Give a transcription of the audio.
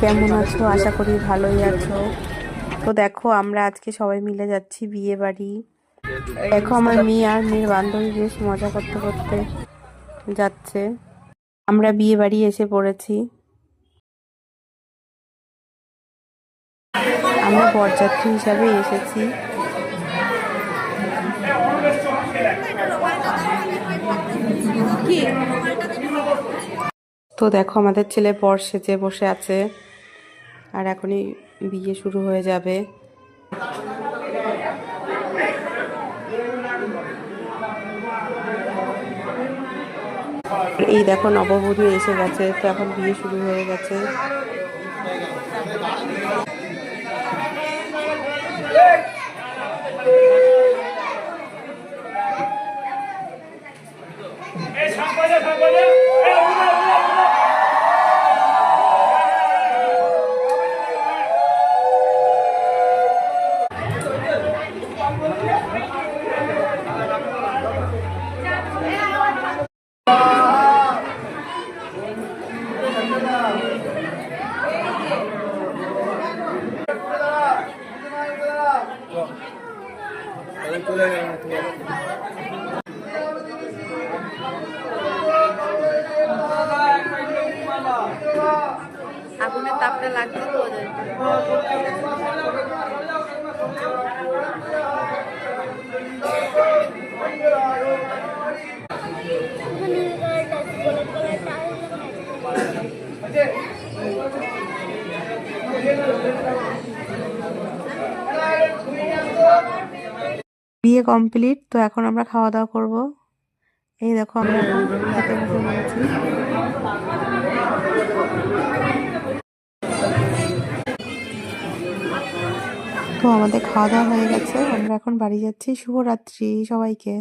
কেমন আছো? আশা করি ভালোই আছো। তো দেখো, আমরা আজকে সবাই মিলে যাচ্ছি বিয়ে বাড়ি। দেখো, আমার মেয়ে আর মেয়ের বান্ধবী বেশ মজা করতে করতে যাচ্ছে। আমরা বিয়ে বাড়ি এসে পড়েছি। আমরা বরযাত্রী হিসাবে এসেছি। তো দেখো, আমাদের ছেলে বর সেজে বসে আছে, আর এখনই বিয়ে শুরু হয়ে যাবে। এই দেখো, নববধূ এসে গেছে, তো এখন বিয়ে শুরু হয়ে গেছে। আগুনের তাপটা লাগছে তো ওদের। বিয়ে কমপ্লিট, তো এখন আমরা খাওয়া দাওয়া করব। এই দেখো, আমরা এখন খেতে বসে পড়েছি। তো আমাদের খাওয়া দাওয়া হয়ে গেছে, আমরা এখন বাড়ি যাচ্ছি। শুভরাত্রি সবাইকে।